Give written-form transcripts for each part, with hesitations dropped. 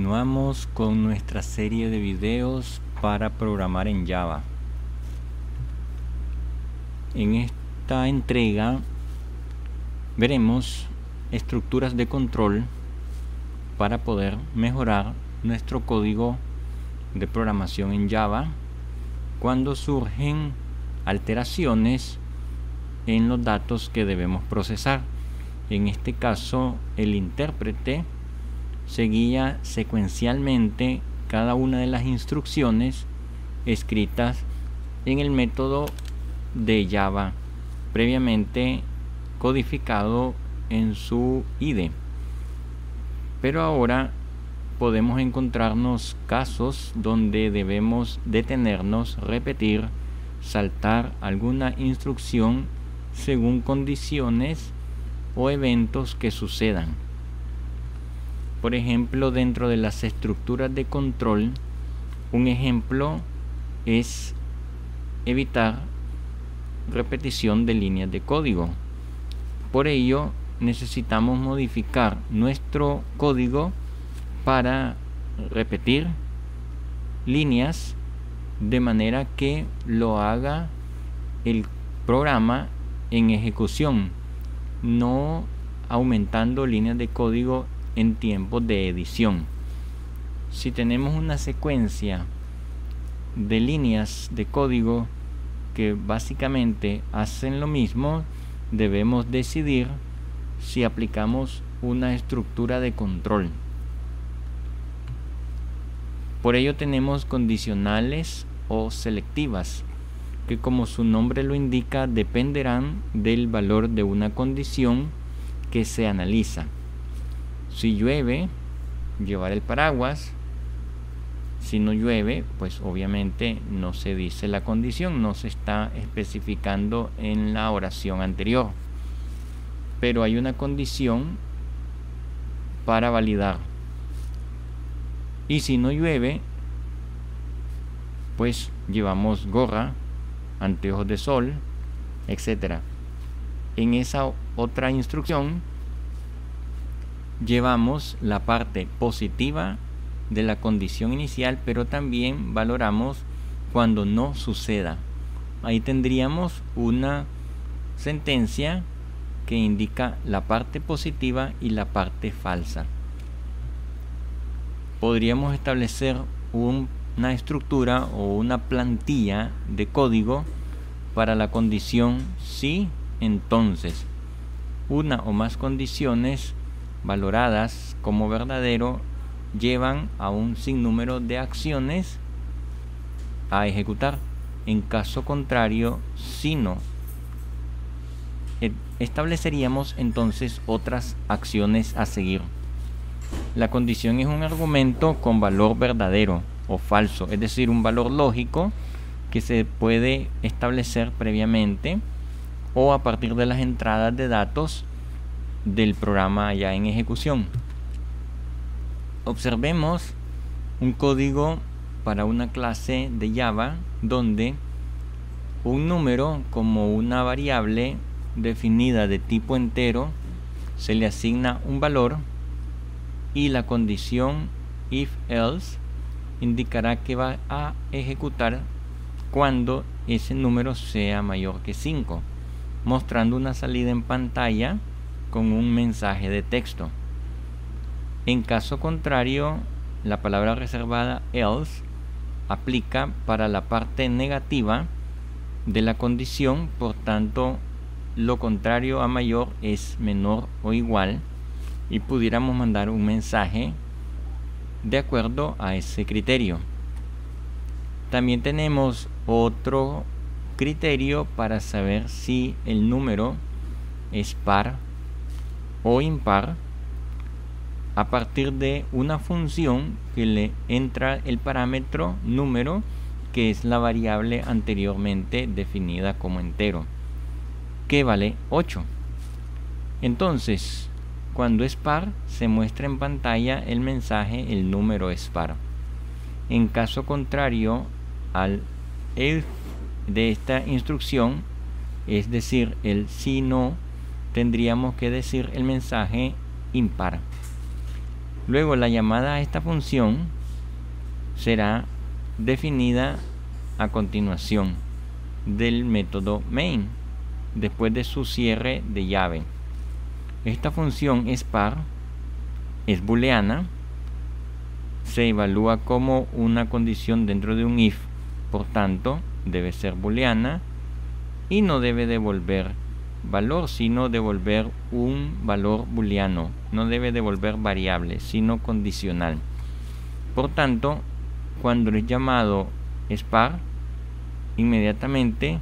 Continuamos con nuestra serie de videos para programar en Java. En esta entrega veremos estructuras de control para poder mejorar nuestro código de programación en Java cuando surgen alteraciones en los datos que debemos procesar. En este caso, el intérprete seguía secuencialmente cada una de las instrucciones escritas en el método de Java previamente codificado en su IDE. Pero ahora podemos encontrarnos casos donde debemos detenernos, repetir, saltar alguna instrucción según condiciones o eventos que sucedan. Por ejemplo, dentro de las estructuras de control, un ejemplo es evitar repetición de líneas de código. Por ello, necesitamos modificar nuestro código para repetir líneas de manera que lo haga el programa en ejecución, no aumentando líneas de código en tiempos de edición. Si tenemos una secuencia de líneas de código que básicamente hacen lo mismo, debemos decidir si aplicamos una estructura de control. Por ello tenemos condicionales o selectivas, que como su nombre lo indica, dependerán del valor de una condición que se analiza. Si llueve, llevar el paraguas. Si no llueve, pues obviamente no se dice la condición, no se está especificando en la oración anterior. Pero hay una condición para validar. Y si no llueve, pues llevamos gorra, anteojos de sol, etc. En esa otra instrucción llevamos la parte positiva de la condición inicial, pero también valoramos cuando no suceda. Ahí tendríamos una sentencia que indica la parte positiva y la parte falsa. Podríamos establecer una estructura o una plantilla de código para la condición sí, entonces. Una o más condiciones valoradas como verdadero llevan a un sinnúmero de acciones a ejecutar. En caso contrario, si no, estableceríamos entonces otras acciones a seguir. La condición es un argumento con valor verdadero o falso, es decir, un valor lógico que se puede establecer previamente o a partir de las entradas de datos del programa ya en ejecución. Observemos un código para una clase de Java donde un número como una variable definida de tipo entero se le asigna un valor y la condición if-else indicará que va a ejecutar cuando ese número sea mayor que 5, mostrando una salida en pantalla con un mensaje de texto. En caso contrario, la palabra reservada else aplica para la parte negativa de la condición, por tanto, lo contrario a mayor es menor o igual, y pudiéramos mandar un mensaje de acuerdo a ese criterio. También tenemos otro criterio para saber si el número es par o impar a partir de una función que le entra el parámetro número, que es la variable anteriormente definida como entero, que vale 8. Entonces, cuando es par, se muestra en pantalla el mensaje el número es par. En caso contrario al if de esta instrucción, es decir, el si no, tendríamos que decir el mensaje impar. Luego la llamada a esta función será definida a continuación del método main, después de su cierre de llave. Esta función es par, es booleana, se evalúa como una condición dentro de un if, por tanto debe ser booleana y no debe devolver valor, sino devolver un valor booleano. No debe devolver variable, sino condicional. Por tanto, cuando el llamado es par, inmediatamente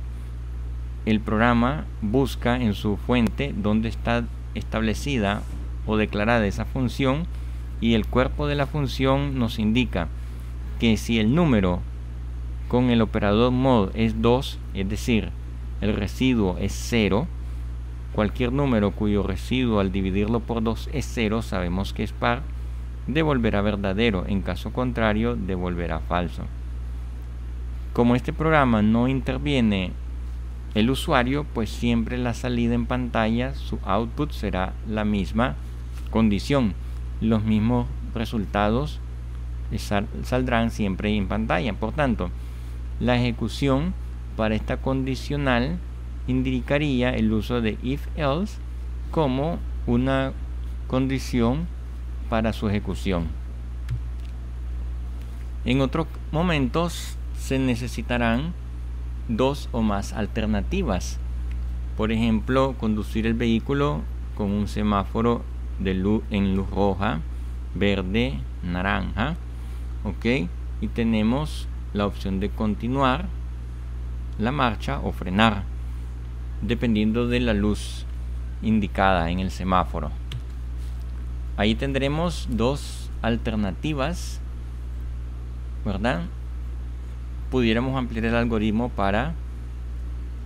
el programa busca en su fuente donde está establecida o declarada esa función, y el cuerpo de la función nos indica que si el número con el operador mod es 2, es decir, el residuo es 0, cualquier número cuyo residuo al dividirlo por 2 es 0, sabemos que es par, devolverá verdadero, en caso contrario devolverá falso. Como este programa no interviene el usuario, pues siempre la salida en pantalla, su output será la misma condición, los mismos resultados saldrán siempre en pantalla. Por tanto, la ejecución para esta condicional indicaría el uso de if-else como una condición para su ejecución. En otros momentos se necesitarán dos o más alternativas. Por ejemplo, conducir el vehículo con un semáforo de luz en luz roja, verde, naranja, ¿ok? Y tenemos la opción de continuar la marcha o frenar, dependiendo de la luz indicada en el semáforo. Ahí tendremos dos alternativas, ¿verdad? Pudiéramos ampliar el algoritmo para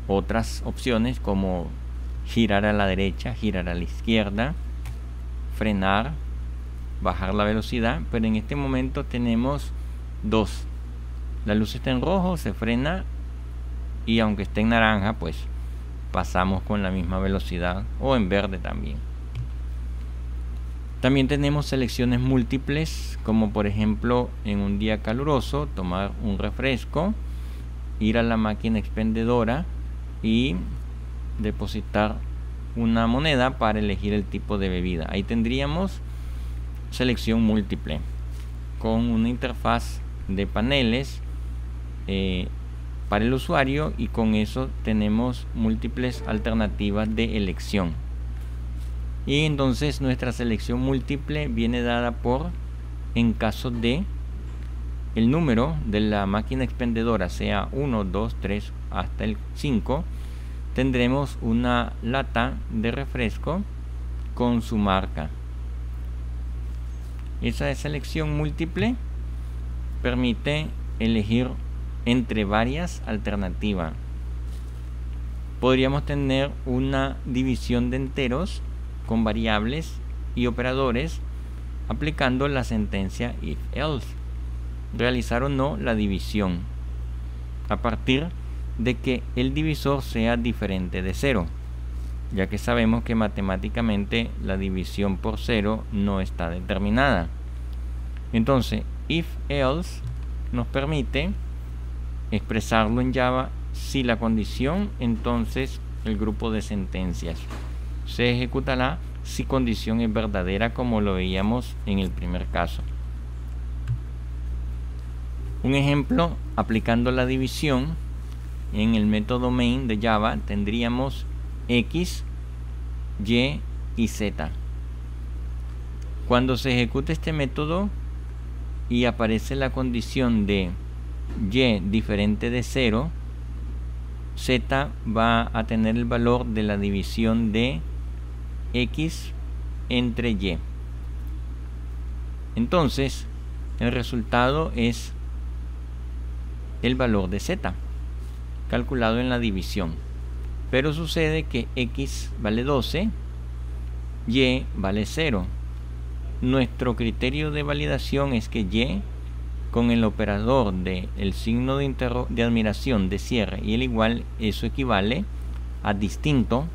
otras opciones como girar a la derecha, girar a la izquierda, frenar, bajar la velocidad, pero en este momento tenemos dos. La luz está en rojo, se frena, y aunque esté en naranja, pues pasamos con la misma velocidad, o en verde también. También tenemos selecciones múltiples, como por ejemplo en un día caluroso, tomar un refresco, ir a la máquina expendedora y depositar una moneda para elegir el tipo de bebida. Ahí tendríamos selección múltiple con una interfaz de paneles para el usuario, y con eso tenemos múltiples alternativas de elección. Y entonces nuestra selección múltiple viene dada por, en caso de el número de la máquina expendedora sea 1, 2, 3 hasta el 5, tendremos una lata de refresco con su marca. Esa selección múltiple permite elegir entre varias alternativas. Podríamos tener una división de enteros con variables y operadores aplicando la sentencia if-else. Realizar o no la división a partir de que el divisor sea diferente de 0, ya que sabemos que matemáticamente la división por 0 no está determinada. Entonces, if-else nos permite expresarlo en Java si la condición, entonces el grupo de sentencias se ejecutará si condición es verdadera, como lo veíamos en el primer caso. Un ejemplo, aplicando la división en el método main de Java, tendríamos x, y y z. Cuando se ejecute este método y aparece la condición de y diferente de 0, z va a tener el valor de la división de x entre y. Entonces el resultado es el valor de z calculado en la división, pero sucede que x vale 12, y vale 0. Nuestro criterio de validación es que y con el operador de el signo de admiración de cierre y el igual, eso equivale a distinto,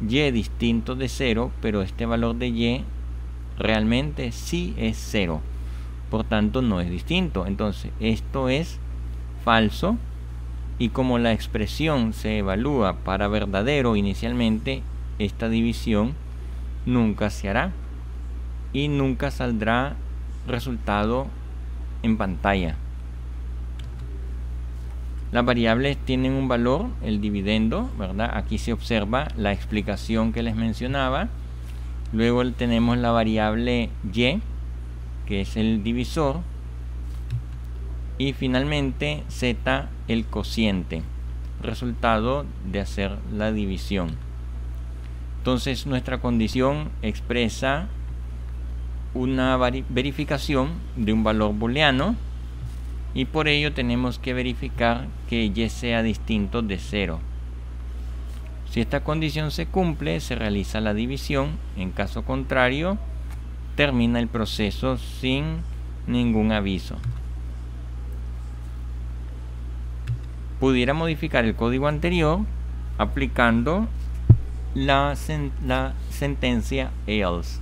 y distinto de 0, pero este valor de y realmente sí es 0, por tanto no es distinto. Entonces esto es falso, y como la expresión se evalúa para verdadero inicialmente, esta división nunca se hará y nunca saldrá resultado en pantalla. Las variables tienen un valor, el dividendo, ¿verdad? Aquí se observa la explicación que les mencionaba. Luego tenemos la variable y, que es el divisor. Y finalmente z, el cociente, resultado de hacer la división. Entonces nuestra condición expresa una verificación de un valor booleano, y por ello tenemos que verificar que y sea distinto de 0. Si esta condición se cumple, se realiza la división. En caso contrario, termina el proceso sin ningún aviso. Pudiera modificar el código anterior aplicando la sentencia else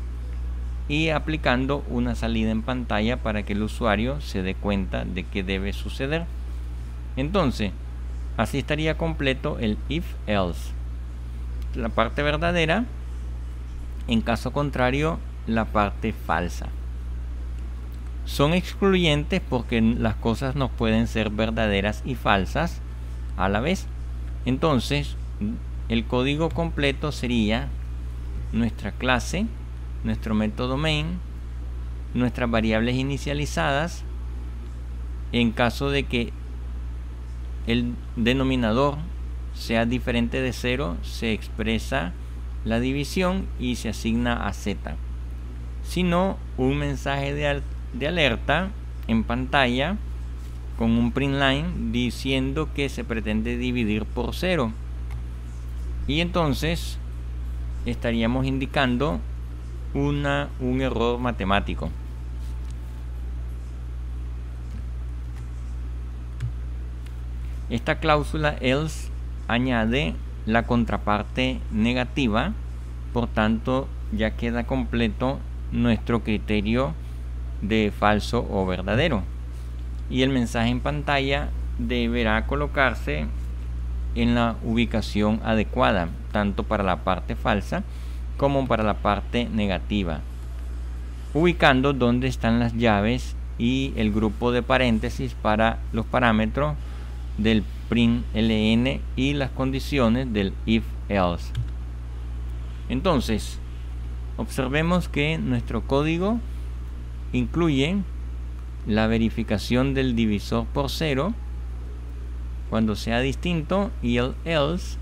y aplicando una salida en pantalla para que el usuario se dé cuenta de que debe suceder. Entonces, así estaría completo el if else, la parte verdadera, en caso contrario la parte falsa. Son excluyentes porque las cosas no pueden ser verdaderas y falsas a la vez. Entonces el código completo sería nuestra clase, nuestro método main, nuestras variables inicializadas. En caso de que el denominador sea diferente de 0, se expresa la división y se asigna a z. Si no, un mensaje de alerta en pantalla con un print line diciendo que se pretende dividir por 0, y entonces estaríamos indicando un error matemático. Esta cláusula else añade la contraparte negativa, por tanto ya queda completo nuestro criterio de falso o verdadero, y el mensaje en pantalla deberá colocarse en la ubicación adecuada, tanto para la parte falsa como para la parte negativa, ubicando donde están las llaves y el grupo de paréntesis para los parámetros del print ln y las condiciones del if else. Entonces observemos que nuestro código incluye la verificación del divisor por 0 cuando sea distinto y el else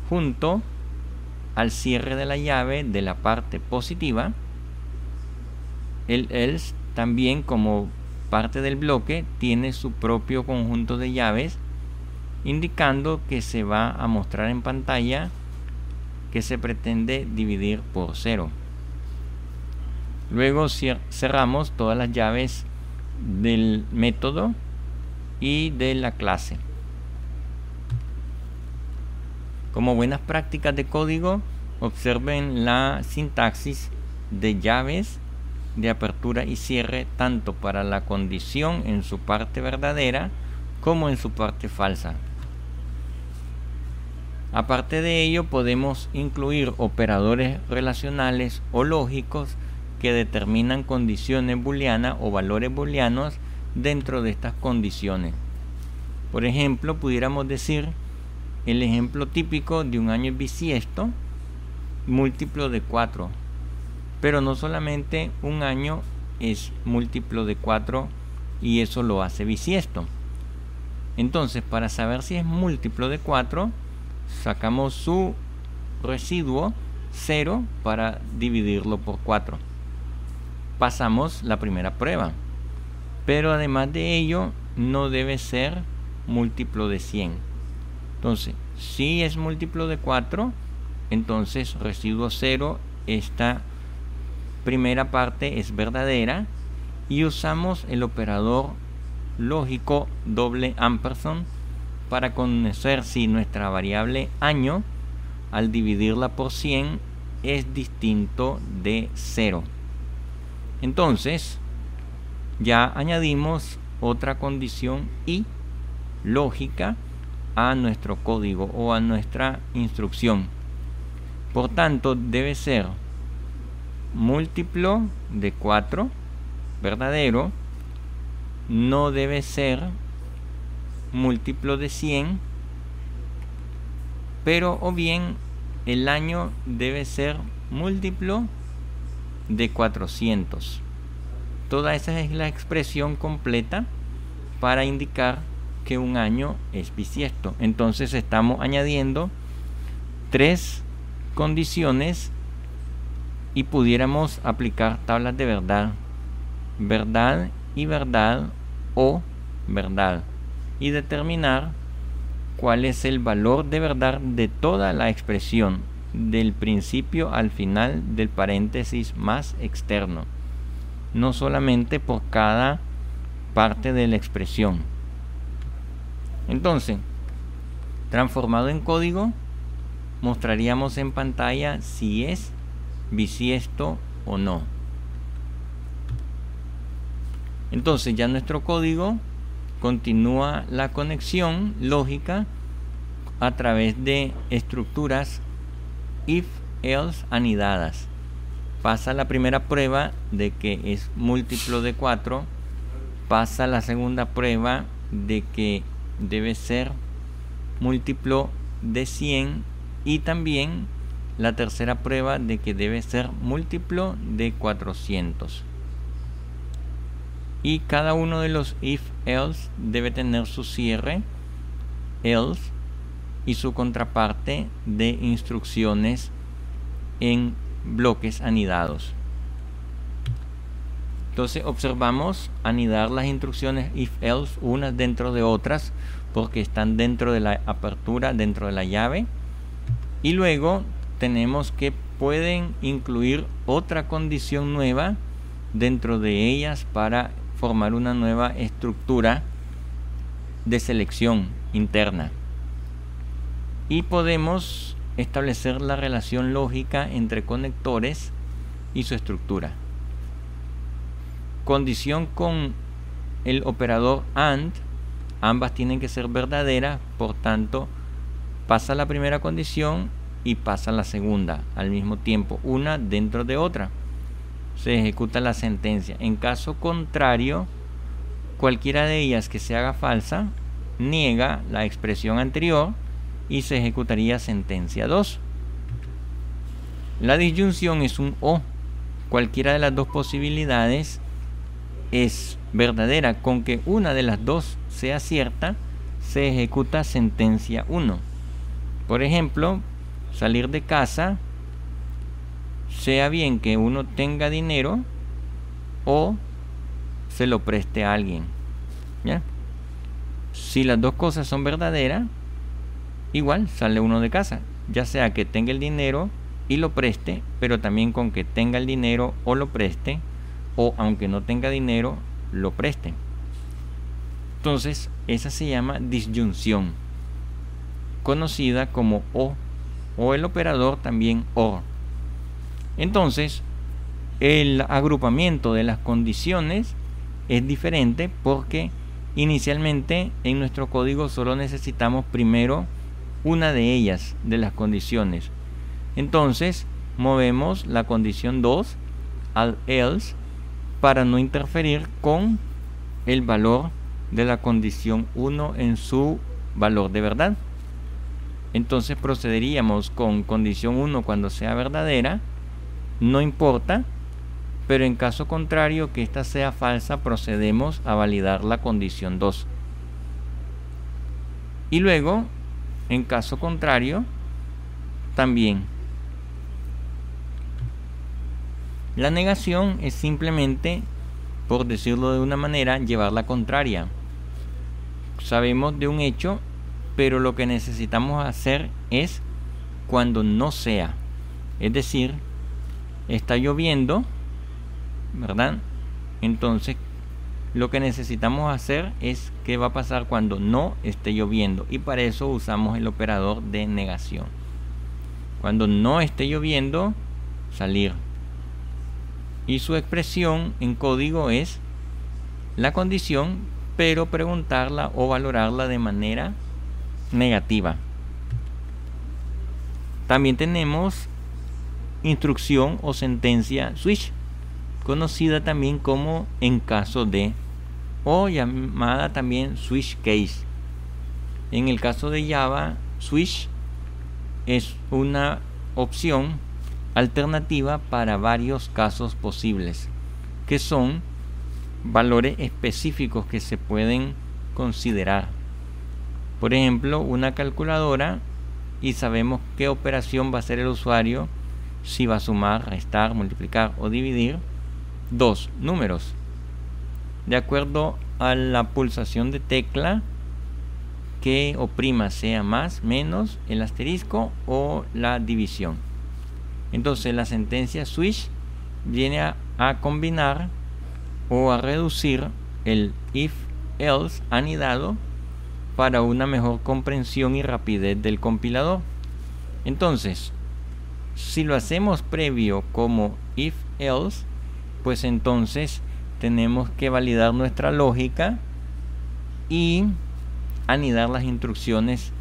junto al cierre de la llave de la parte positiva. El else también, como parte del bloque, tiene su propio conjunto de llaves, indicando que se va a mostrar en pantalla que se pretende dividir por 0. Luego cerramos todas las llaves del método y de la clase. Como buenas prácticas de código, observen la sintaxis de llaves de apertura y cierre tanto para la condición en su parte verdadera como en su parte falsa. Aparte de ello, podemos incluir operadores relacionales o lógicos que determinan condiciones booleanas o valores booleanos dentro de estas condiciones. Por ejemplo, pudiéramos decir el ejemplo típico de un año bisiesto múltiplo de 4, pero no solamente un año es múltiplo de 4 y eso lo hace bisiesto. Entonces, para saber si es múltiplo de 4, sacamos su residuo 0 para dividirlo por 4. Pasamos la primera prueba, pero además de ello no debe ser múltiplo de 100. Entonces, si es múltiplo de 4, entonces residuo 0, esta primera parte es verdadera, y usamos el operador lógico doble ampersand para conocer si nuestra variable año al dividirla por 100 es distinto de 0. Entonces ya añadimos otra condición y lógica a nuestro código o a nuestra instrucción. Por tanto, debe ser múltiplo de 4, verdadero. No debe ser múltiplo de 100, pero o bien el año debe ser múltiplo de 400. Toda esa es la expresión completa para indicar que un año es bisiesto. Entonces estamos añadiendo 3 condiciones y pudiéramos aplicar tablas de verdad, verdad y verdad o verdad, y determinar cuál es el valor de verdad de toda la expresión, del principio al final del paréntesis más externo, no solamente por cada parte de la expresión. Entonces, transformado en código, mostraríamos en pantalla si es bisiesto o no. Entonces ya nuestro código continúa la conexión lógica a través de estructuras if, else anidadas. Pasa la primera prueba de que es múltiplo de 4, pasa la segunda prueba de que debe ser múltiplo de 100 y también la tercera prueba de que debe ser múltiplo de 400. Y cada uno de los if, else debe tener su cierre, else, y su contraparte de instrucciones en bloques anidados. Entonces observamos anidar las instrucciones if, else unas dentro de otras porque están dentro de la apertura, dentro de la llave, y luego tenemos que pueden incluir otra condición nueva dentro de ellas para formar una nueva estructura de selección interna, y podemos establecer la relación lógica entre conectores y su estructura. Condición con el operador AND, ambas tienen que ser verdaderas, por tanto pasa la primera condición y pasa la segunda al mismo tiempo, una dentro de otra. Se ejecuta la sentencia. En caso contrario, cualquiera de ellas que se haga falsa niega la expresión anterior y se ejecutaría sentencia 2. La disyunción es un o. Cualquiera de las dos posibilidades es verdadera. Con que una de las dos sea cierta, se ejecuta sentencia 1. Por ejemplo, salir de casa, sea bien que uno tenga dinero o se lo preste a alguien, ¿ya? Si las dos cosas son verdaderas, igual sale uno de casa, ya sea que tenga el dinero y lo preste, pero también con que tenga el dinero o lo preste, o aunque no tenga dinero, lo preste. Entonces, esa se llama disyunción, conocida como o el operador también OR. Entonces, el agrupamiento de las condiciones es diferente porque inicialmente en nuestro código solo necesitamos primero una de ellas, de las condiciones. Entonces, movemos la condición 2 al else para no interferir con el valor de la condición 1 en su valor de verdad. Entonces procederíamos con condición 1 cuando sea verdadera, no importa, pero en caso contrario que ésta sea falsa, procedemos a validar la condición 2. Y luego, en caso contrario, también. La negación es simplemente, por decirlo de una manera, llevar la contraria. Sabemos de un hecho, pero lo que necesitamos hacer es cuando no sea. Es decir, está lloviendo, ¿verdad? Entonces, lo que necesitamos hacer es qué va a pasar cuando no esté lloviendo. Y para eso usamos el operador de negación. Cuando no esté lloviendo, salir. y su expresión en código es la condición, pero preguntarla o valorarla de manera negativa. También tenemos instrucción o sentencia switch, conocida también como en caso de, o llamada también switch case. En el caso de Java, switch es una opción alternativa para varios casos posibles, que son valores específicos que se pueden considerar. Por ejemplo, una calculadora, y sabemos qué operación va a hacer el usuario, si va a sumar, restar, multiplicar o dividir dos números, de acuerdo a la pulsación de tecla que oprima, sea más, menos, el asterisco o la división. Entonces la sentencia switch viene a combinar o a reducir el if else anidado para una mejor comprensión y rapidez del compilador. Entonces, si lo hacemos previo como if else, pues entonces tenemos que validar nuestra lógica y anidar las instrucciones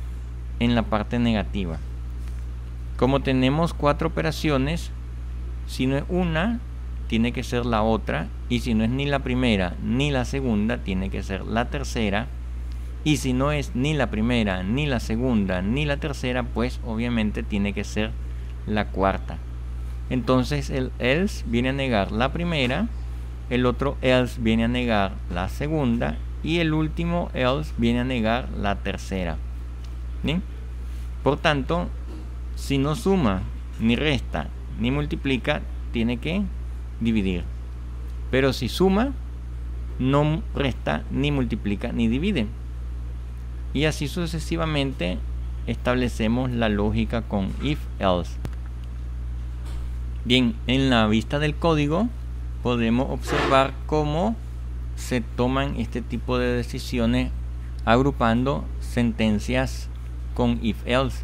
en la parte negativa. Como tenemos 4 operaciones, si no es una, tiene que ser la otra, y si no es ni la primera ni la segunda, tiene que ser la tercera, y si no es ni la primera ni la segunda ni la tercera, pues obviamente tiene que ser la cuarta. Entonces el else viene a negar la primera, el otro else viene a negar la segunda, y el último else viene a negar la tercera. ¿Bien? Por tanto, si no suma, ni resta, ni multiplica, tiene que dividir. Pero si suma, no resta, ni multiplica, ni divide. Y así sucesivamente establecemos la lógica con if else. Bien, en la vista del código podemos observar cómo se toman este tipo de decisiones agrupando sentencias con if else.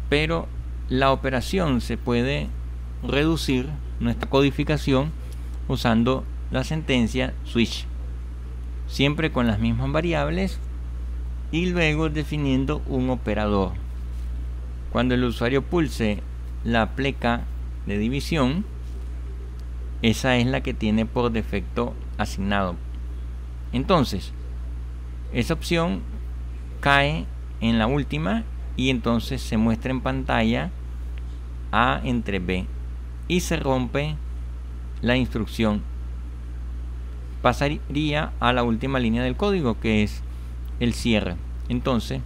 Pero la operación se puede reducir, nuestra codificación, usando la sentencia switch, siempre con las mismas variables y luego definiendo un operador. Cuando el usuario pulse la pleca de división, esa es la que tiene por defecto asignado. Entonces, esa opción cae en la última y entonces se muestra en pantalla A entre B y se rompe la instrucción. Pasaría a la última línea del código, que es el cierre. Entonces,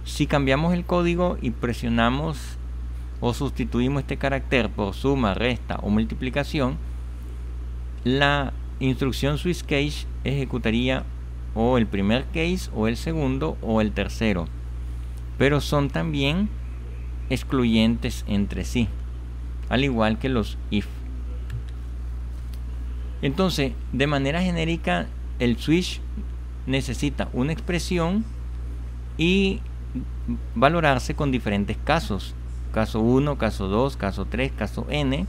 si cambiamos el código y presionamos o sustituimos este carácter por suma, resta o multiplicación, la instrucción switch case ejecutaría o el primer case o el segundo o el tercero, pero son también excluyentes entre sí, al igual que los if. Entonces, de manera genérica, el switch necesita una expresión y valorarse con diferentes casos: caso 1, caso 2, caso 3, caso n.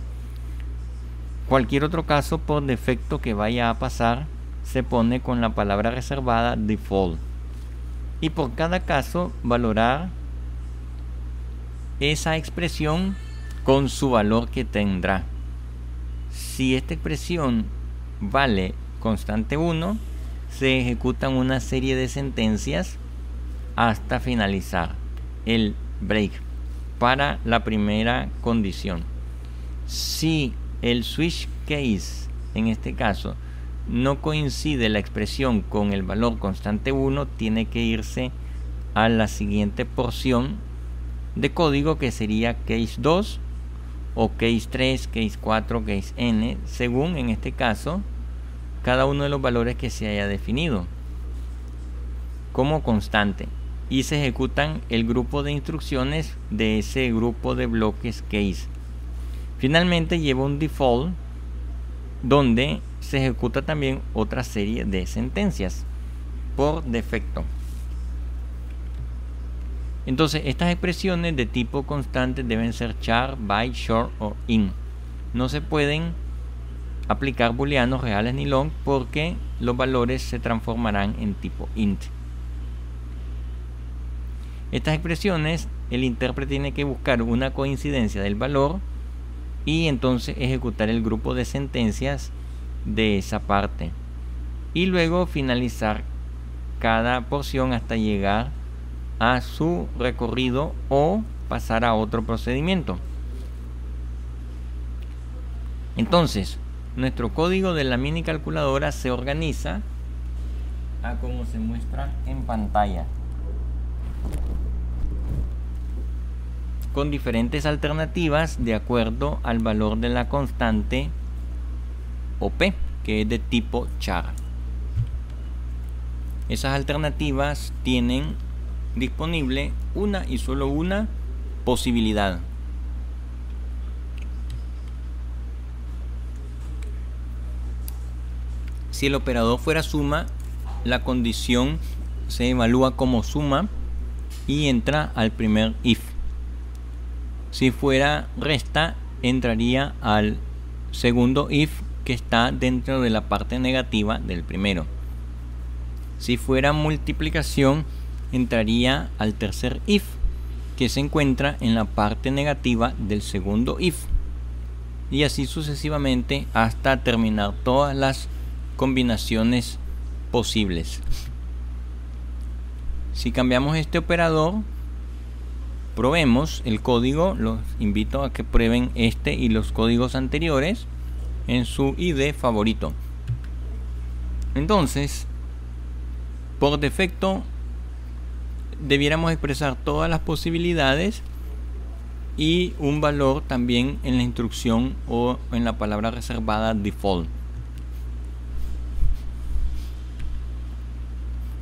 Cualquier otro caso por defecto que vaya a pasar se pone con la palabra reservada default, y por cada caso valorar esa expresión con su valor que tendrá. Si esta expresión vale constante 1, se ejecutan una serie de sentencias hasta finalizar el break para la primera condición. Si el switch case, en este caso, no coincide la expresión con el valor constante 1, tiene que irse a la siguiente porción de código, que sería case 2 o case 3, case 4, case n, según en este caso cada uno de los valores que se haya definido como constante, y se ejecutan el grupo de instrucciones de ese grupo de bloques case. Finalmente lleva un default donde se ejecuta también otra serie de sentencias por defecto. Entonces, estas expresiones de tipo constante deben ser char, byte, short o in. no se pueden aplicar booleanos reales ni long porque los valores se transformarán en tipo int. Estas expresiones, el intérprete tiene que buscar una coincidencia del valor y entonces ejecutar el grupo de sentencias de esa parte y luego finalizar cada porción hasta llegar a su recorrido o pasar a otro procedimiento. Entonces, nuestro código de la mini calculadora se organiza a como se muestra en pantalla, con diferentes alternativas de acuerdo al valor de la constante OP, que es de tipo char. Esas alternativas tienen disponible una y solo una posibilidad. Si el operador fuera suma, la condición se evalúa como suma y entra al primer if. Si fuera resta, entraría al segundo if, que está dentro de la parte negativa del primero. Si fuera multiplicación, entraría al tercer if, que se encuentra en la parte negativa del segundo if, y así sucesivamente hasta terminar todas las combinaciones posibles. Si cambiamos este operador, probemos el código. Los invito a que prueben este y los códigos anteriores en su IDE favorito. Entonces, por defecto debiéramos expresar todas las posibilidades y un valor también en la instrucción o en la palabra reservada default.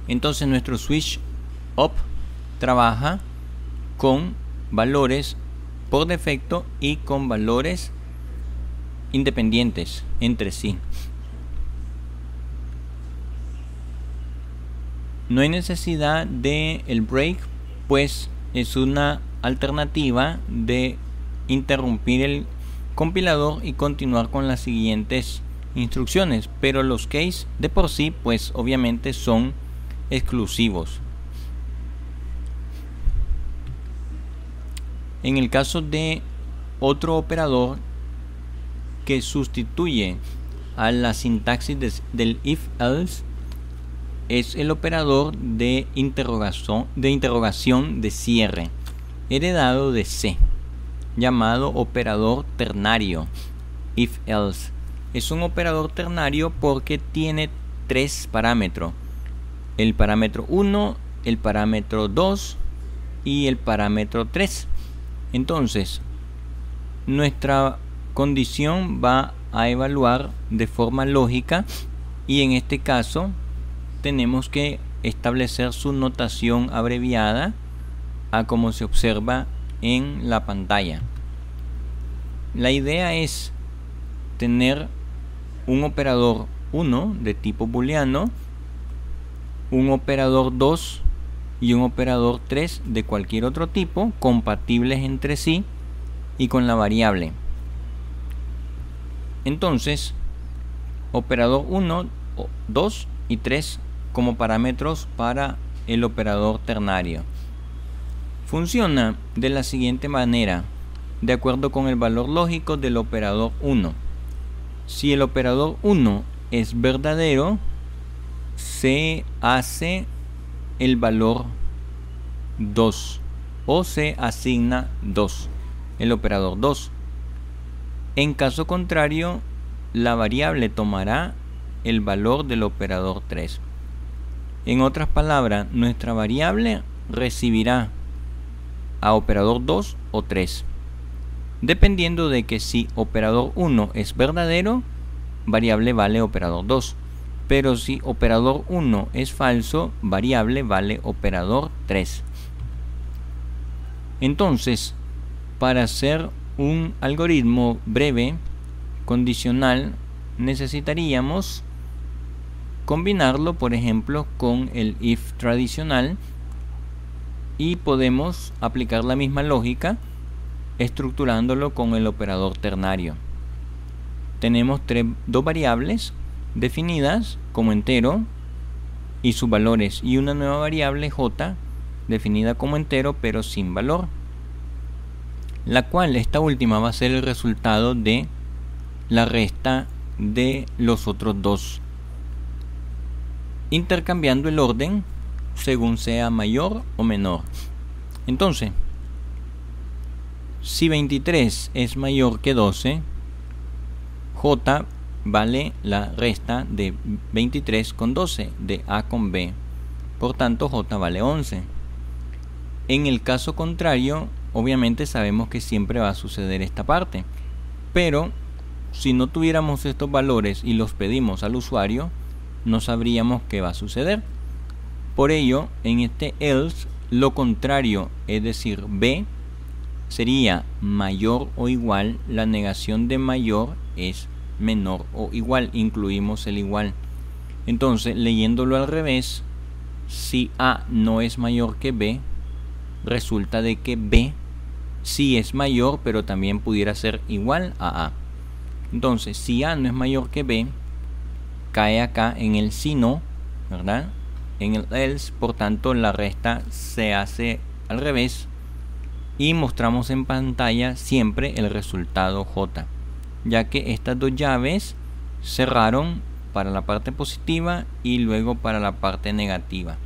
Entonces nuestro switch up trabaja con valores por defecto y con valores independientes entre sí. No hay necesidad de el break, pues es una alternativa de interrumpir el compilador y continuar con las siguientes instrucciones, pero los case de por sí pues obviamente son exclusivos. En el caso de otro operador que sustituye a la sintaxis del if-else, es el operador de interrogación de cierre, heredado de C, llamado operador ternario. If-else es un operador ternario porque tiene tres parámetros: el parámetro 1, el parámetro 2 y el parámetro 3. Entonces, nuestra condición va a evaluar de forma lógica y en este caso tenemos que establecer su notación abreviada a como se observa en la pantalla. La idea es tener un operador 1 de tipo booleano, un operador 2 y un operador 3 de cualquier otro tipo, compatibles entre sí y con la variable. Entonces, operador 1, 2 y 3 como parámetros para el operador ternario. Funciona de la siguiente manera, de acuerdo con el valor lógico del operador 1. Si el operador 1 es verdadero, se hace el valor 2 o se asigna 2, el operador 2. En caso contrario, la variable tomará el valor del operador 3. En otras palabras, nuestra variable recibirá a operador 2 o 3, dependiendo de que si operador 1 es verdadero, variable vale operador 2, pero si operador 1 es falso, variable vale operador 3. Entonces, para hacer un algoritmo breve condicional, necesitaríamos combinarlo, por ejemplo, con el if tradicional, y podemos aplicar la misma lógica estructurándolo con el operador ternario. tenemos dos variables definidas como entero y sus valores, y una nueva variable j definida como entero pero sin valor, la cual esta última va a ser el resultado de la resta de los otros dos, intercambiando el orden según sea mayor o menor. Entonces, si 23 es mayor que 12, j vale la resta de 23 con 12 de a con b, por tanto j vale 11. En el caso contrario, obviamente sabemos que siempre va a suceder esta parte, pero si no tuviéramos estos valores y los pedimos al usuario, no sabríamos qué va a suceder. Por ello, en este else, lo contrario, es decir, b, sería mayor o igual. La negación de mayor es menor o igual, incluimos el igual. Entonces, leyéndolo al revés, si a no es mayor que b, resulta de que b sí es mayor, pero también pudiera ser igual a a. Entonces, si a no es mayor que b, cae acá en el si no, ¿verdad? En el else, por tanto la resta se hace al revés y mostramos en pantalla siempre el resultado j, ya que estas dos llaves cerraron para la parte positiva y luego para la parte negativa.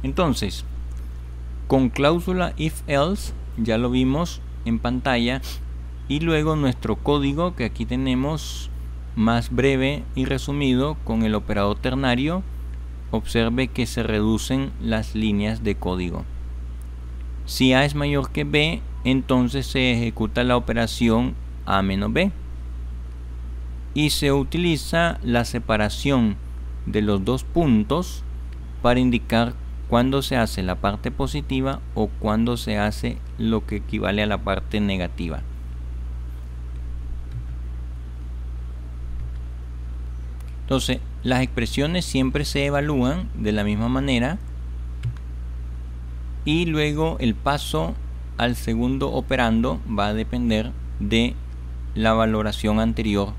Entonces, con cláusula if else ya lo vimos en pantalla, y luego nuestro código que aquí tenemos más breve y resumido con el operador ternario. Observe que se reducen las líneas de código. Si a es mayor que b, entonces se ejecuta la operación a menos b y se utiliza la separación de los dos puntos para indicar cuándo se hace la parte positiva o cuándo se hace lo que equivale a la parte negativa. Entonces, las expresiones siempre se evalúan de la misma manera y luego el paso al segundo operando va a depender de la valoración anterior,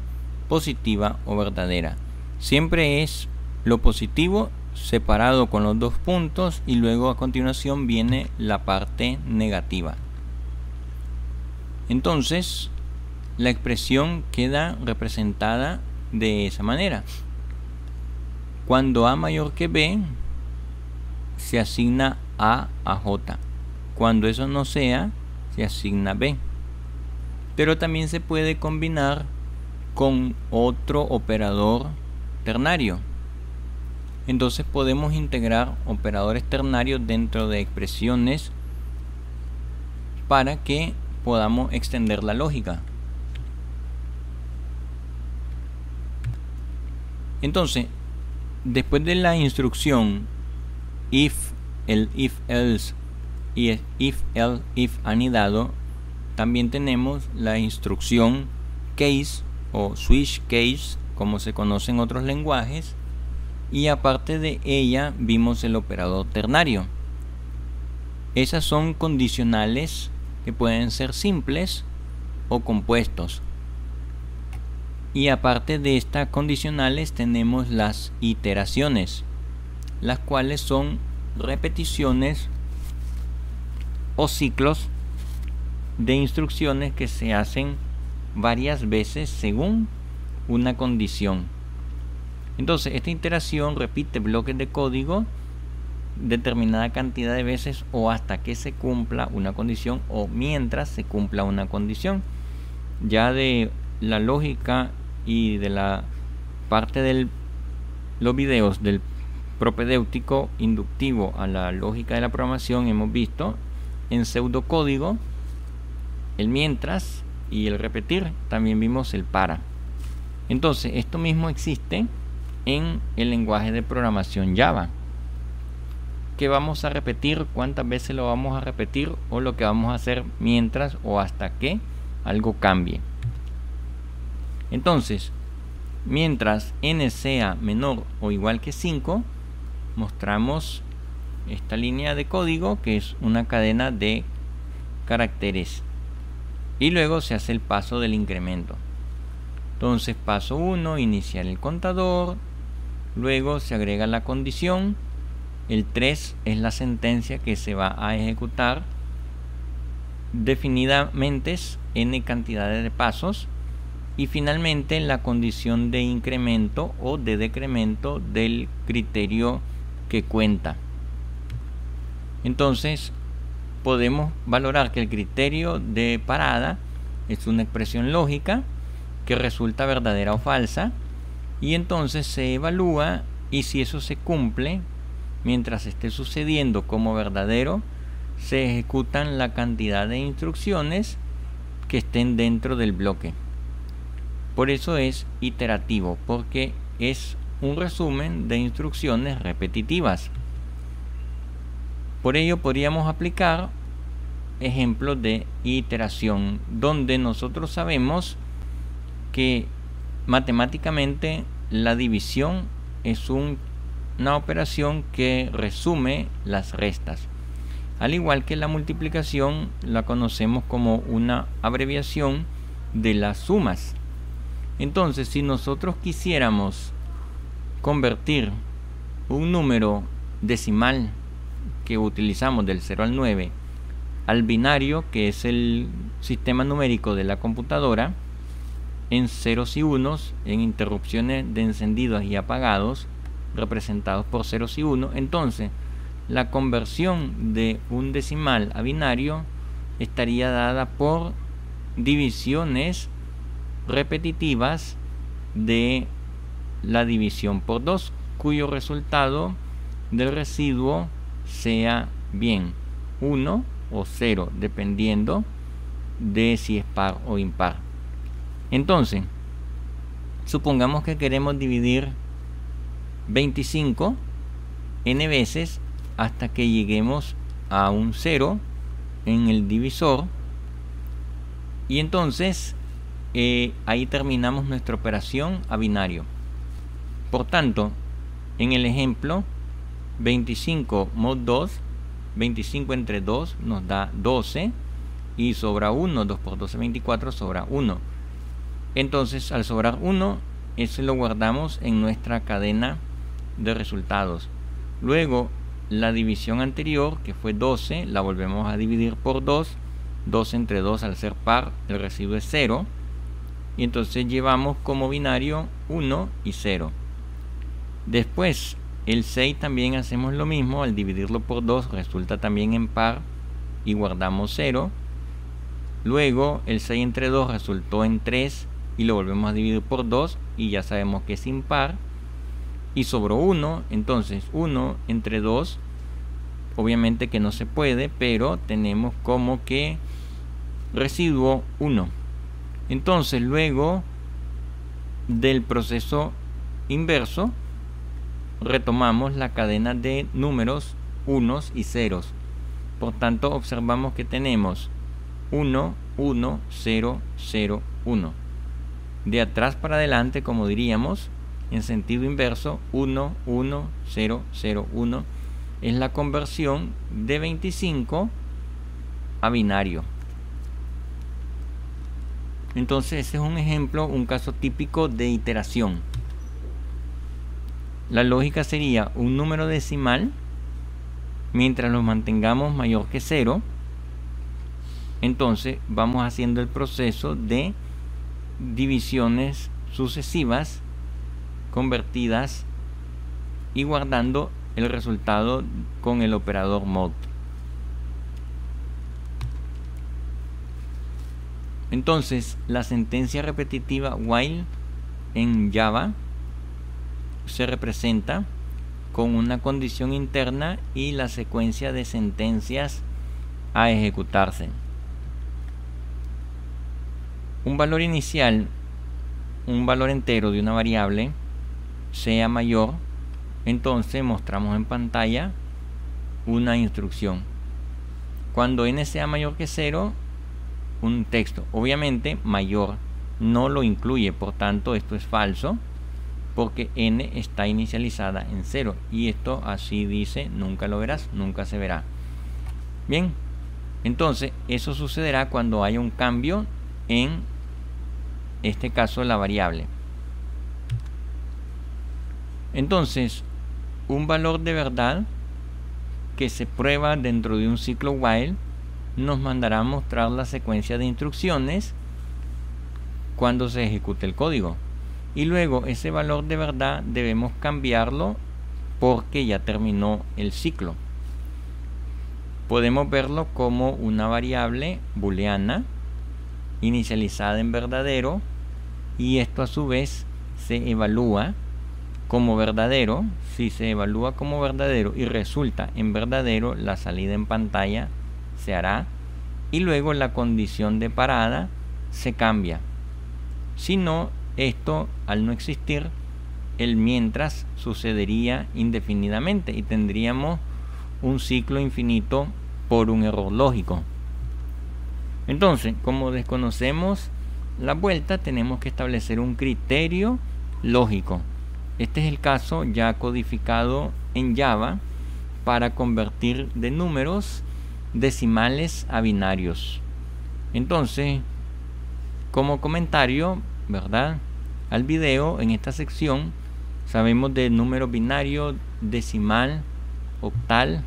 positiva o verdadera. Siempre es lo positivo separado con los dos puntos y luego a continuación viene la parte negativa. Entonces, la expresión queda representada de esa manera. Cuando a mayor que b, se asigna a j. Cuando eso no sea, se asigna b. Pero también se puede combinar con otro operador ternario. Entonces podemos integrar operadores ternarios dentro de expresiones para que podamos extender la lógica. Entonces, después de la instrucción if, el if else y el if else if anidado, también tenemos la instrucción case o switch case, como se conoce en otros lenguajes, y aparte de ella vimos el operador ternario. Esas son condicionales que pueden ser simples o compuestos. Y aparte de estas condicionales tenemos las iteraciones, las cuales son repeticiones o ciclos de instrucciones que se hacen varias veces según una condición. Entonces, esta iteración repite bloques de código determinada cantidad de veces o hasta que se cumpla una condición o mientras se cumpla una condición. Ya de la lógica y de la parte de los videos del propedéutico inductivo a la lógica de la programación hemos visto en pseudocódigo el mientras y el repetir. También vimos el para. Entonces, esto mismo existe en el lenguaje de programación Java, que vamos a repetir, cuántas veces lo vamos a repetir o lo que vamos a hacer mientras o hasta que algo cambie. Entonces, mientras n sea menor o igual que 5, mostramos esta línea de código que es una cadena de caracteres. y luego se hace el paso del incremento. Entonces paso 1, iniciar el contador, luego se agrega la condición, el 3 es la sentencia que se va a ejecutar definidamente n cantidades de pasos, y finalmente la condición de incremento o de decremento del criterio que cuenta. Entonces podemos valorar que el criterio de parada es una expresión lógica que resulta verdadera o falsa, y entonces se evalúa, y si eso se cumple mientras esté sucediendo como verdadero, se ejecutan la cantidad de instrucciones que estén dentro del bloque. Por eso es iterativo, porque es un resumen de instrucciones repetitivas. Por ello podríamos aplicar ejemplos de iteración, donde nosotros sabemos que matemáticamente la división es una operación que resume las restas, al igual que la multiplicación la conocemos como una abreviación de las sumas. Entonces, si nosotros quisiéramos convertir un número decimal que utilizamos del 0 al 9 al binario, que es el sistema numérico de la computadora, en ceros y unos, en interrupciones de encendidos y apagados representados por ceros y unos, entonces la conversión de un decimal a binario estaría dada por divisiones repetitivas de la división por 2, cuyo resultado del residuo sea bien 1 o 0, dependiendo de si es par o impar. Entonces, supongamos que queremos dividir 25 n veces hasta que lleguemos a un 0 en el divisor, y entonces ahí terminamos nuestra operación a binario. Por tanto, en el ejemplo 25 mod 2, 25 entre 2 nos da 12, y sobra 1, 2 por 12, 24, sobra 1. Entonces, al sobrar 1, eso lo guardamos en nuestra cadena de resultados. Luego, la división anterior, que fue 12, la volvemos a dividir por 2. 2 entre 2, al ser par, el residuo es 0. Y entonces llevamos como binario 1 y 0. Después, el 6 también hacemos lo mismo. Al dividirlo por 2, resulta también en par y guardamos 0. Luego, el 6 entre 2 resultó en 3 y lo volvemos a dividir por 2 y ya sabemos que es impar. Y sobró 1, entonces 1 entre 2, obviamente que no se puede, pero tenemos como que residuo 1. Entonces, luego del proceso inverso, retomamos la cadena de números unos y ceros. Por tanto, observamos que tenemos 1, 1, 0, 0, 1. De atrás para adelante, como diríamos, en sentido inverso, 1, 1, 0, 0, 1 es la conversión de 25 a binario. Entonces, ese es un ejemplo, un caso típico de iteración. La lógica sería un número decimal, mientras lo mantengamos mayor que 0, entonces vamos haciendo el proceso de divisiones sucesivas convertidas y guardando el resultado con el operador mod. Entonces, la sentencia repetitiva while en Java se representa con una condición interna y la secuencia de sentencias a ejecutarse. Un valor inicial, un valor entero de una variable, sea mayor, entonces mostramos en pantalla una instrucción. Cuando n sea mayor que 0, un texto. Obviamente mayor no lo incluye, por tanto esto es falso, porque n está inicializada en 0, y esto así dice: nunca lo verás, nunca se verá. Bien, Entonces eso sucederá cuando haya un cambio en este caso la variable. Entonces un valor de verdad que se prueba dentro de un ciclo while nos mandará a mostrar la secuencia de instrucciones cuando se ejecute el código, y luego ese valor de verdad debemos cambiarlo porque ya terminó el ciclo. Podemos verlo como una variable booleana inicializada en verdadero, y esto a su vez se evalúa como verdadero. Si se evalúa como verdadero y resulta en verdadero, la salida en pantalla se hará, y luego la condición de parada se cambia. Si no, esto al no existir, el mientras sucedería indefinidamente y tendríamos un ciclo infinito por un error lógico. Entonces, como desconocemos la vuelta, tenemos que establecer un criterio lógico. Este es el caso ya codificado en Java para convertir de números decimales a binarios. Entonces, como comentario, ¿verdad?, al video, en esta sección sabemos de número binario, decimal, octal,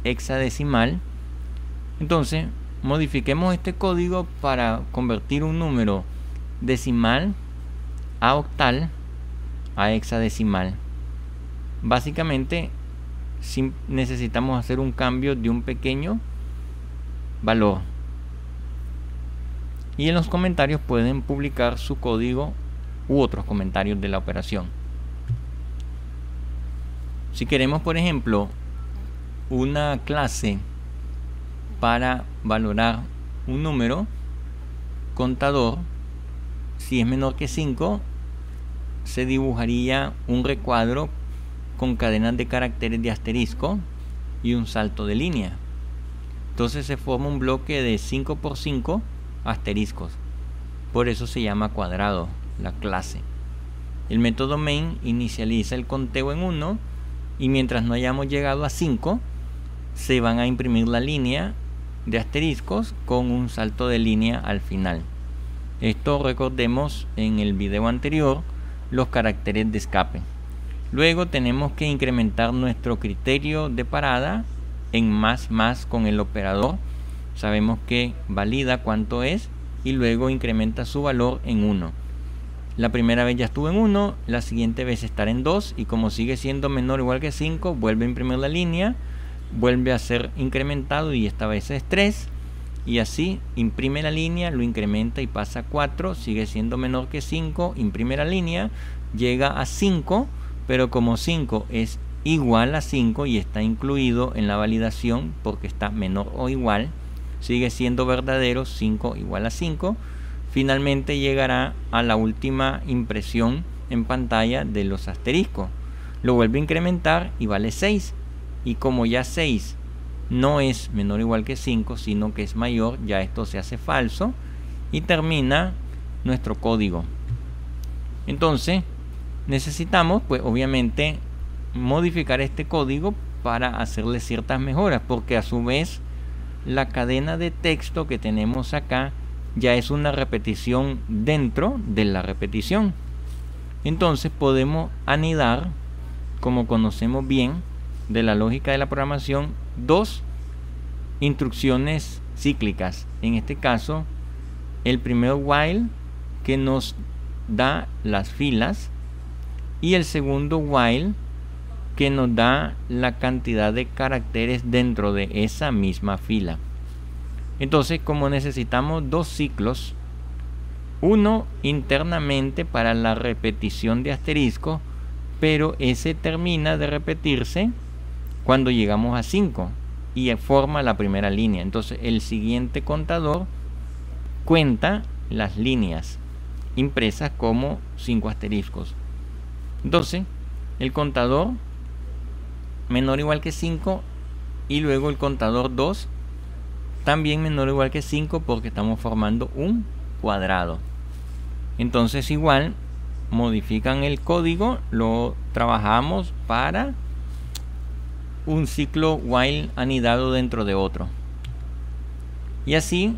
hexadecimal. Entonces modifiquemos este código para convertir un número decimal a octal a hexadecimal. Básicamente necesitamos hacer un cambio de un pequeño valor, y en los comentarios pueden publicar su código u otros comentarios de la operación. Si queremos, por ejemplo, una clase para valorar un número contador, si es menor que 5, se dibujaría un recuadro con cadenas de caracteres de asterisco y un salto de línea. Entonces se forma un bloque de 5 por 5 asteriscos. Por eso se llama cuadrado la clase. El método main inicializa el conteo en 1, y mientras no hayamos llegado a 5 se van a imprimir la línea de asteriscos con un salto de línea al final. Esto, recordemos en el video anterior, los caracteres de escape. Luego tenemos que incrementar nuestro criterio de parada en más con el operador. Sabemos que valida cuánto es y luego incrementa su valor en 1. La primera vez ya estuvo en 1, la siguiente vez estará en 2, y como sigue siendo menor o igual que 5, vuelve a imprimir la línea, vuelve a ser incrementado y esta vez es 3, y así imprime la línea, lo incrementa y pasa a 4, sigue siendo menor que 5, imprime la línea, llega a 5, pero como 5 es igual a 5 y está incluido en la validación porque está menor o igual, sigue siendo verdadero, 5 igual a 5. Finalmente llegará a la última impresión en pantalla de los asteriscos. Lo vuelve a incrementar y vale 6. Y como ya 6 no es menor o igual que 5, sino que es mayor, ya esto se hace falso y termina nuestro código. Entonces necesitamos, pues obviamente, modificar este código para hacerle ciertas mejoras, porque a su vez la cadena de texto que tenemos acá ya es una repetición dentro de la repetición. Entonces podemos anidar, como conocemos bien de la lógica de la programación, dos instrucciones cíclicas. En este caso, el primer while, que nos da las filas, y el segundo while, que nos da la cantidad de caracteres dentro de esa misma fila. Entonces, como necesitamos dos ciclos, uno internamente para la repetición de asterisco, pero ese termina de repetirse cuando llegamos a 5 y forma la primera línea. Entonces el siguiente contador cuenta las líneas impresas como 5 asteriscos. Entonces el contador menor o igual que 5, y luego el contador 2 también menor o igual que 5, porque estamos formando un cuadrado. Entonces igual modifican el código, lo trabajamos para un ciclo while anidado dentro de otro. Y así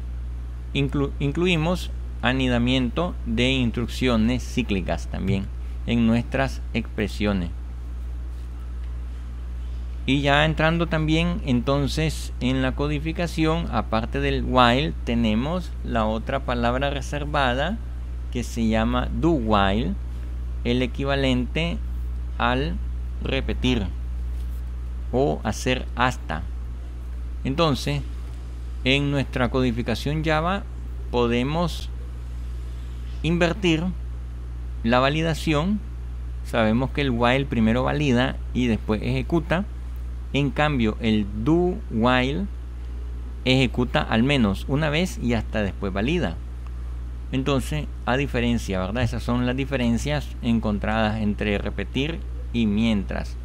incluimos anidamiento de instrucciones cíclicas también en nuestras expresiones. Y ya entrando también entonces en la codificación, aparte del while, tenemos la otra palabra reservada que se llama do while, el equivalente al repetir o hacer hasta. Entonces, en nuestra codificación Java podemos invertir la validación. Sabemos que el while primero valida y después ejecuta. En cambio, el do while ejecuta al menos una vez y hasta después valida. Entonces, a diferencia, ¿verdad? Esas son las diferencias encontradas entre repetir y mientras.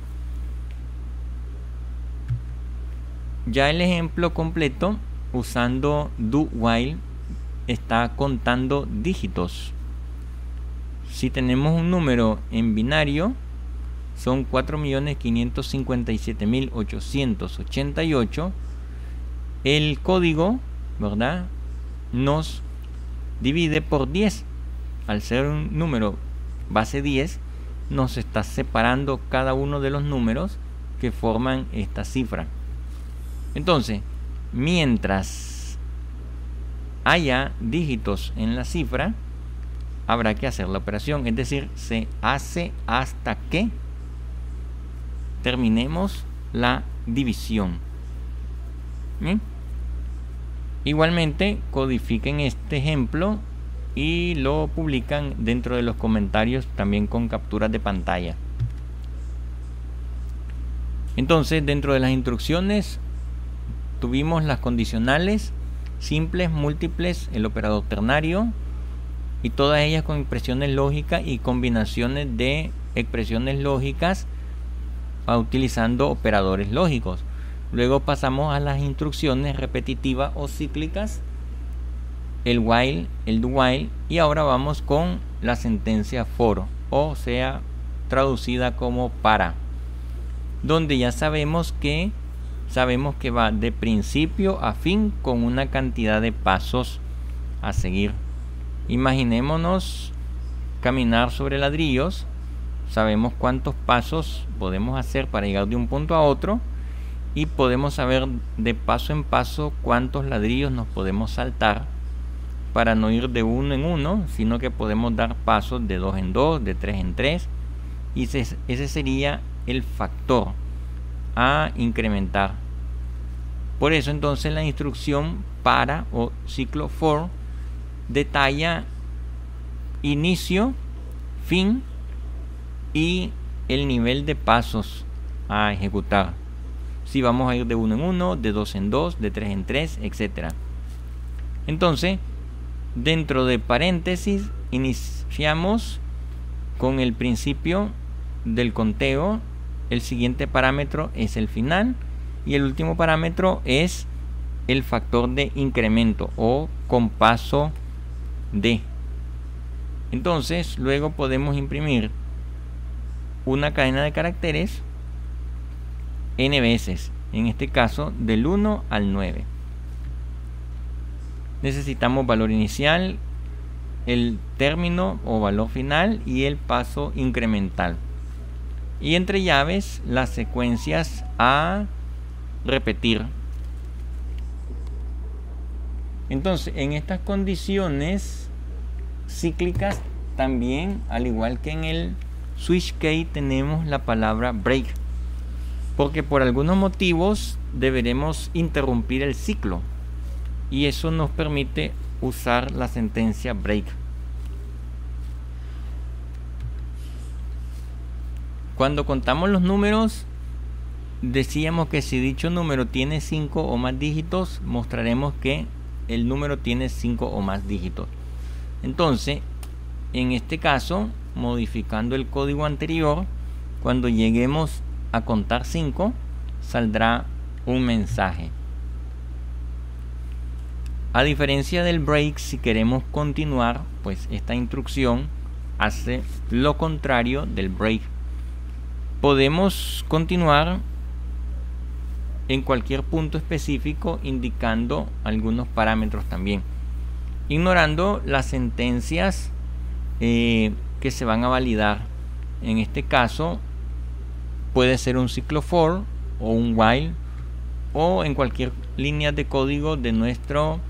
Ya el ejemplo completo usando do while está contando dígitos. Si tenemos un número en binario, son 4.557.888. El código, ¿verdad?, nos divide por 10. Al ser un número base 10, nos está separando cada uno de los números que forman esta cifra. Entonces, mientras haya dígitos en la cifra, habrá que hacer la operación, es decir, se hace hasta que terminemos la división. ¿Bien? Igualmente, codifiquen este ejemplo y lo publican dentro de los comentarios también con capturas de pantalla. Entonces, dentro de las instrucciones tuvimos las condicionales, simples, múltiples, el operador ternario, y todas ellas con expresiones lógicas y combinaciones de expresiones lógicas utilizando operadores lógicos. Luego pasamos a las instrucciones repetitivas o cíclicas, el while, el do while, y ahora vamos con la sentencia for, o sea, traducida como para, donde ya sabemos que va de principio a fin con una cantidad de pasos a seguir. Imaginémonos caminar sobre ladrillos. Sabemos cuántos pasos podemos hacer para llegar de un punto a otro, y podemos saber de paso en paso cuántos ladrillos nos podemos saltar para no ir de uno en uno, sino que podemos dar pasos de 2 en 2, de 3 en 3, y ese sería el factor a incrementar. Por eso entonces la instrucción para o ciclo for detalla inicio, fin y el nivel de pasos a ejecutar. Si vamos a ir de 1 en 1, de 2 en 2, de 3 en 3, etc. Entonces, dentro de paréntesis, iniciamos con el principio del conteo. El siguiente parámetro es el final y el último parámetro es el factor de incremento o con paso de. Entonces, luego podemos imprimir una cadena de caracteres n veces, en este caso del 1 al 9. Necesitamos valor inicial, el término o valor final y el paso incremental. Y entre llaves, las secuencias a repetir. Entonces, en estas condiciones cíclicas también, al igual que en el switch case, tenemos la palabra break, porque por algunos motivos deberemos interrumpir el ciclo, y eso nos permite usar la sentencia break. Cuando contamos los números, decíamos que si dicho número tiene 5 o más dígitos, mostraremos que el número tiene 5 o más dígitos. Entonces, en este caso, modificando el código anterior, cuando lleguemos a contar 5, saldrá un mensaje. A diferencia del break, si queremos continuar, pues esta instrucción hace lo contrario del break. Podemos continuar en cualquier punto específico, indicando algunos parámetros también, ignorando las sentencias que se van a validar. En este caso puede ser un ciclo for o un while, o en cualquier línea de código de nuestro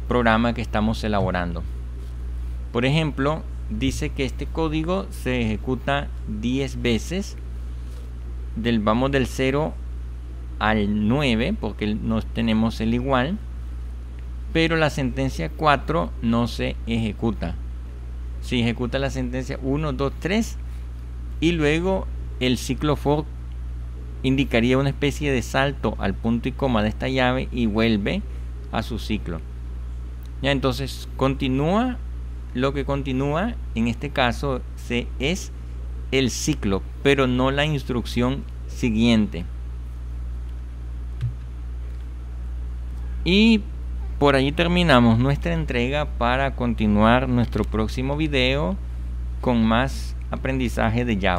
programa que estamos elaborando. Por ejemplo, dice que este código se ejecuta 10 veces, vamos del 0 al 9, porque no tenemos el igual, pero la sentencia 4 no se ejecuta. Se ejecuta la sentencia 1, 2, 3, y luego el ciclo for indicaría una especie de salto al punto y coma de esta llave y vuelve a su ciclo. Ya, entonces continúa. Lo que continúa en este caso es el ciclo, pero no la instrucción siguiente. Y por allí terminamos nuestra entrega, para continuar nuestro próximo video con más aprendizaje de Java.